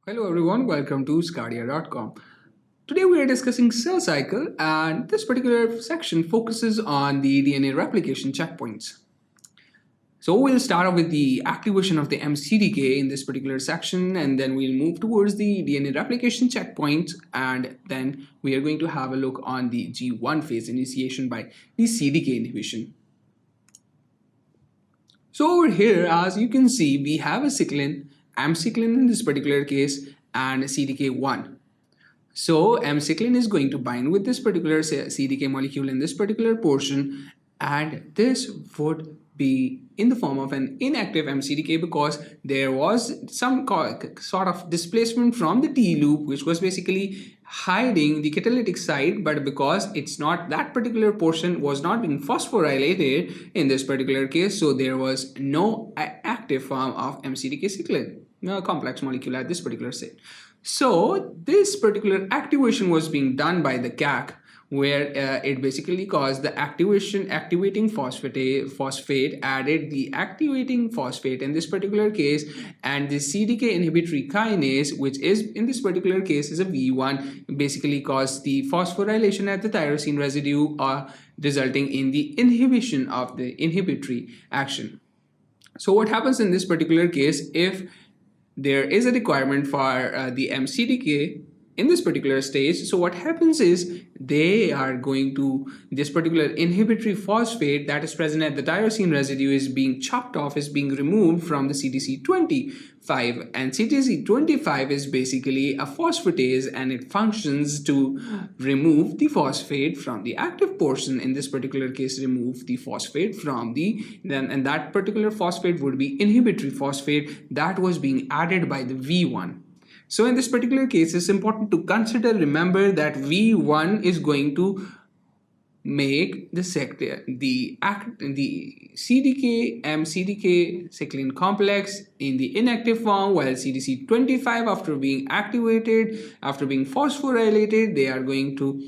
Hello everyone, welcome to sqadia.com. Today we are discussing cell cycle, and this particular section focuses on the DNA replication checkpoints. So we'll start off with the activation of the mCDK in this particular section, and then we'll move towards the DNA replication checkpoint, and then we are going to have a look on the G1 phase initiation by the CDK inhibition. So over here, as you can see, we have a cyclin, amcyclin in this particular case, and CDK1. So amcyclin is going to bind with this particular CDK molecule in this particular portion, and this would be in the form of an inactive mCDK because there was some sort of displacement from the T loop, which was basically hiding the catalytic site, but because it's not, that particular portion was not being phosphorylated in this particular case, so there was no active form of mCDK cyclin, no complex molecule at this particular state. So this particular activation was being done by the CAC, where it basically caused the activating phosphate added the activating phosphate in this particular case, and the CDK inhibitory kinase, which is in this particular case is a V1, basically caused the phosphorylation at the tyrosine residue, resulting in the inhibition of the inhibitory action. So what happens in this particular case, if there is a requirement for the mCDK in this particular stage, so what happens is they are going to, this particular inhibitory phosphate that is present at the tyrosine residue is being chopped off, is being removed from the CTC25, and CTC25 is basically a phosphatase, and it functions to remove the phosphate from the active portion, in this particular case remove the phosphate from the, and that particular phosphate would be inhibitory phosphate that was being added by the V1. So in this particular case, it's important to remember that V1 is going to make the CDK mCDK cyclin complex in the inactive form, while CTC25, after being activated, after being phosphorylated, they are going to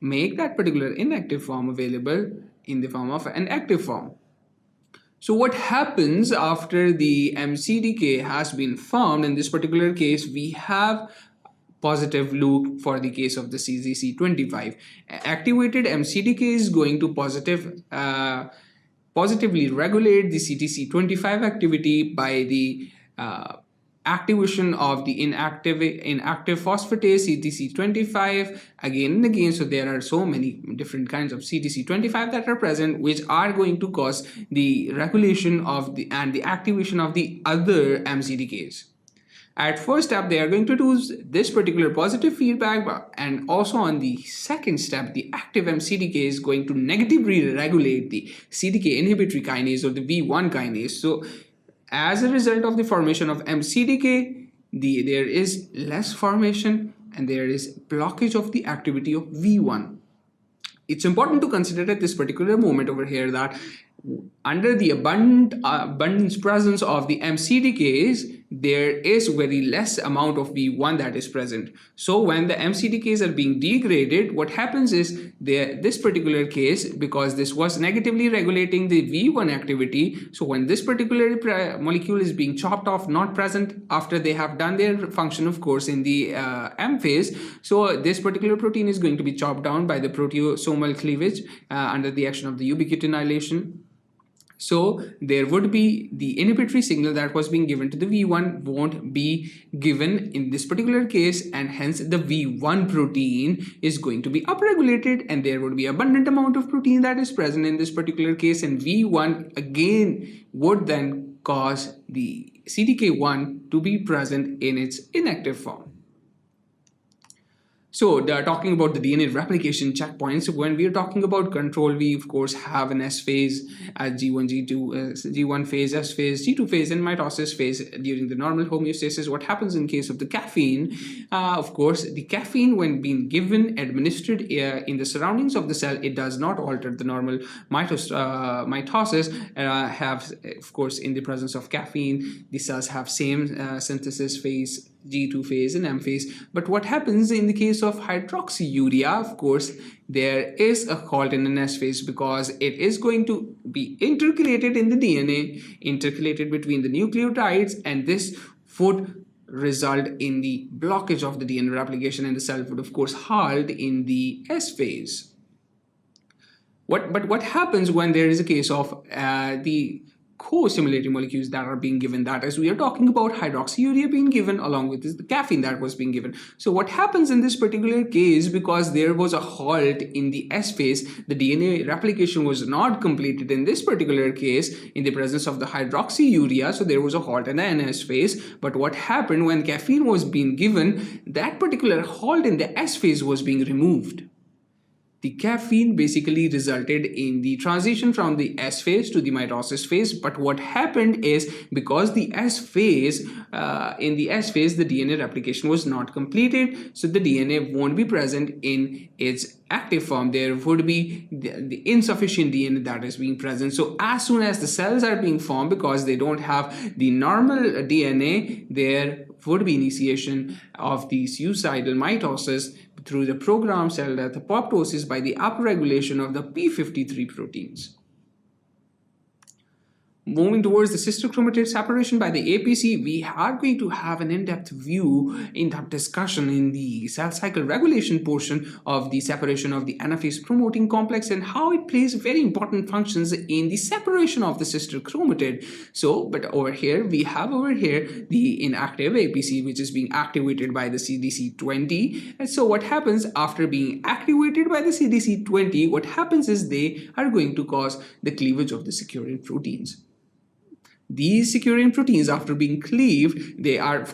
make that particular inactive form available in the form of an active form. So what happens after the mCDK has been formed? In this particular case, we have positive loop for the case of the CTC25. Activated mCDK is going to positively regulate the CTC25 activity by the activation of the inactive phosphatase CTC25 again and again. So there are so many different kinds of CTC25 that are present, which are going to cause the regulation of the activation of the other mCDKs. At first step, they are going to do this particular positive feedback, and also on the second step, the active mCDK is going to negatively regulate the CDK inhibitory kinase or the V1 kinase. So as a result of the formation of mCDK, there is less formation and there is blockage of the activity of V1. It's important to consider at this particular moment over here that under the abundance presence of the mCDKs, there is very less amount of V1 that is present. So when the mCDKs are being degraded, what happens is this particular case, because this was negatively regulating the V1 activity, so when this particular molecule is being chopped off, not present after they have done their function, of course, in the M phase, so this particular protein is going to be chopped down by the proteasomal cleavage under the action of the ubiquitinylation. So there would be the inhibitory signal that was being given to the V1 won't be given in this particular case, and hence the V1 protein is going to be upregulated, and there would be abundant amount of protein that is present in this particular case, and V1 again would then cause the CDK1 to be present in its inactive form. So talking about the DNA replication checkpoints, when we are talking about control, we of course have an S phase as G1, G2, G1 phase, S phase, G2 phase, and mitosis phase during the normal homeostasis. What happens in case of the caffeine? Of course, the caffeine, when being administered in the surroundings of the cell, it does not alter the normal mitosis. Of course, in the presence of caffeine, the cells have same synthesis phase, G2 phase and M phase. But what happens in the case of hydroxyurea, of course, there is a halt in an S phase because it is going to be intercalated in the DNA, intercalated between the nucleotides, and this would result in the blockage of the DNA replication, and the cell would of course halt in the S phase. But what happens when there is a case of the co-stimulating molecules that are being given? That is, we are talking about hydroxyurea being given along with the caffeine that was being given. So what happens in this particular case, because there was a halt in the S phase, the DNA replication was not completed in this particular case in the presence of the hydroxyurea, so there was a halt in the NS phase. But what happened when caffeine was being given, that particular halt in the S phase was being removed. The caffeine basically resulted in the transition from the S phase to the mitosis phase. But what happened is, because the S phase, in the S phase, the DNA replication was not completed, so the DNA won't be present in its active form. There would be the insufficient DNA that is being present. So as soon as the cells are being formed, because they don't have the normal DNA, there would be initiation of the suicidal mitosis through the programmed cell death apoptosis by the upregulation of the p53 proteins. Moving towards the sister chromatid separation by the APC, we are going to have an in-depth view, in-depth discussion in the cell cycle regulation portion of the separation of the anaphase promoting complex and how it plays very important functions in the separation of the sister chromatid. So, but over here, we have the inactive APC, which is being activated by the CDC20. And so what happens after being activated by the CDC20, what happens is they are going to cause the cleavage of the securin proteins. These securin proteins, after being cleaved, they are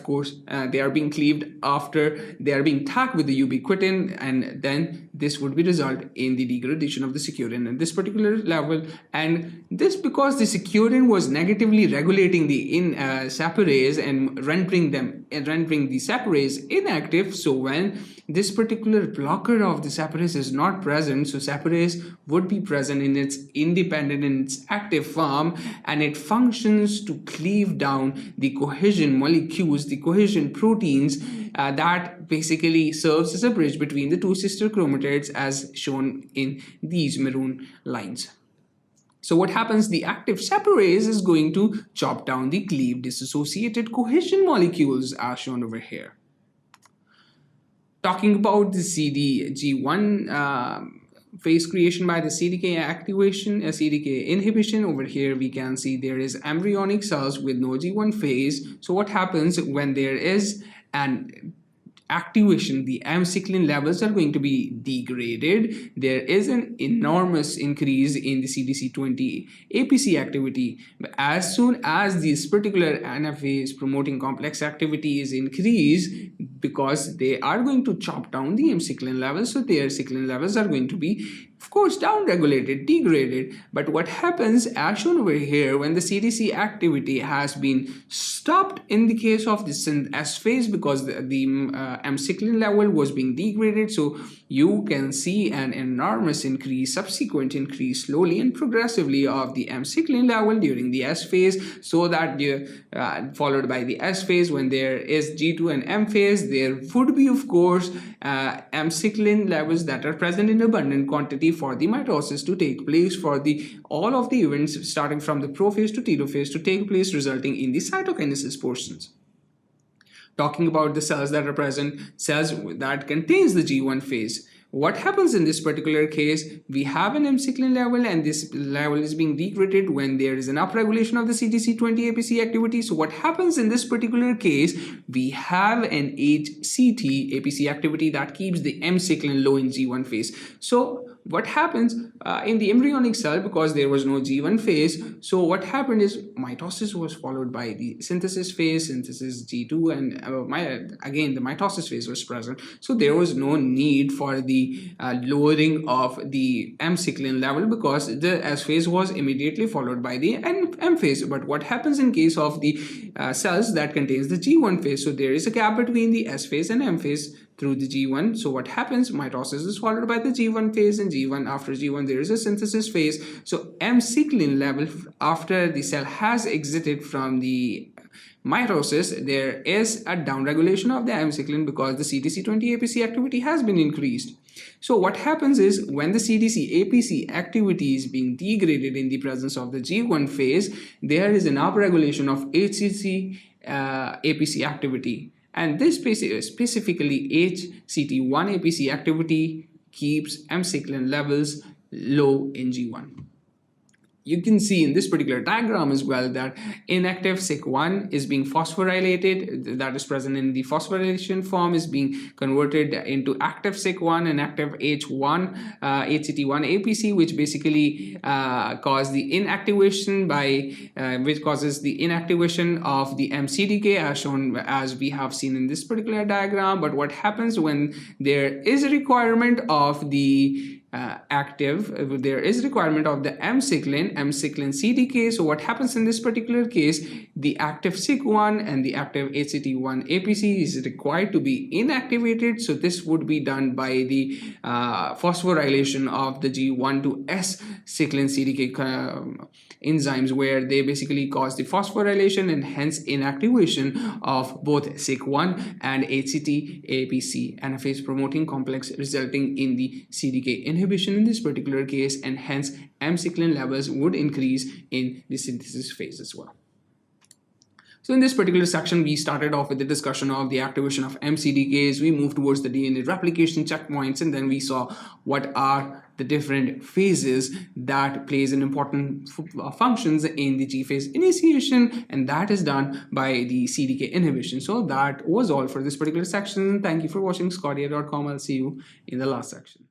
being cleaved after they are being tagged with the ubiquitin, and then this would be result in the degradation of the securin at this particular level. And this because the securin was negatively regulating the separase and rendering the separase inactive. So when this particular blocker of the separase is not present, so separase would be present in its independent, in its active form, and it functions to cleave down the cohesion molecules, the cohesion proteins that basically serves as a bridge between the two sister chromatids as shown in these maroon lines. So what happens? The active separase is going to chop down the cleaved dissociated cohesion molecules as shown over here. Talking about the CDG1 phase creation by the CDK activation, CDK inhibition, over here we can see there is embryonic cells with no G1 phase. So what happens when there is an activation? The cyclin levels are going to be degraded. There is an enormous increase in the CDC20 APC activity. But as soon as this particular anaphase promoting complex activity is increased, because they are going to chop down the cyclin levels, so their cyclin levels are going to be, of course, down-regulated, degraded. But what happens, as shown over here, when the CDC activity has been stopped in the case of the S phase, because the cyclin level was being degraded, so you can see an enormous increase, subsequent increase, slowly and progressively of the cyclin level during the S phase, so that followed by the S phase, when there is G2 and M phase, there would be, of course, cyclin levels that are present in abundant quantity for the mitosis to take place, for all of the events starting from the prophase to telophase to take place, resulting in the cytokinesis portions. Talking about the cells that are present, cells that contains the G1 phase. What happens in this particular case? We have an cyclin level, and this level is being degraded when there is an upregulation of the CDC20 APC activity. So what happens in this particular case? We have an HCT APC activity that keeps the cyclin low in G1 phase. So what happens in the embryonic cell, because there was no G1 phase, so what happened is mitosis was followed by the synthesis phase, synthesis G2, and again the mitosis phase was present. So there was no need for the lowering of the cyclin level, because the S phase was immediately followed by the M phase. But what happens in case of the cells that contains the G1 phase? So there is a gap between the S phase and M phase through the G1. So what happens? Mitosis is followed by the G1 phase, and after G1 there is a synthesis phase. So cyclin level, after the cell has exited from the mitosis, there is a downregulation of the cyclin because the CDC20 APC activity has been increased. So what happens is, when the CDC APC activity is being degraded in the presence of the G1 phase, there is an upregulation of HCC APC activity. And this specifically HCT1 APC activity keeps M-cyclin levels low in G1. You can see in this particular diagram as well that inactive SIC1 is being phosphorylated, that is present in the phosphorylation form, is being converted into active SIC1 and active H1, HCT1 APC, which basically cause the inactivation which causes the inactivation of the MCDK as shown as we have seen in this particular diagram. But what happens when there is a requirement of the there is requirement of the M-cyclin CDK. So what happens in this particular case, the active SIC1 and the active HCT1 APC is required to be inactivated. So this would be done by the phosphorylation of the G1 to S cyclin CDK enzymes, where they basically cause the phosphorylation and hence inactivation of both SIC1 and HCT APC anaphase promoting complex, resulting in the CDK inhibition in this particular case, and hence M-cyclin levels would increase in the synthesis phase as well. So in this particular section, we started off with the discussion of the activation of MCDKs. We moved towards the DNA replication checkpoints, and then we saw what are the different phases that plays an important functions in the G phase initiation, and that is done by the CDK inhibition. So that was all for this particular section. Thank you for watching sqadia.com. I'll see you in the last section.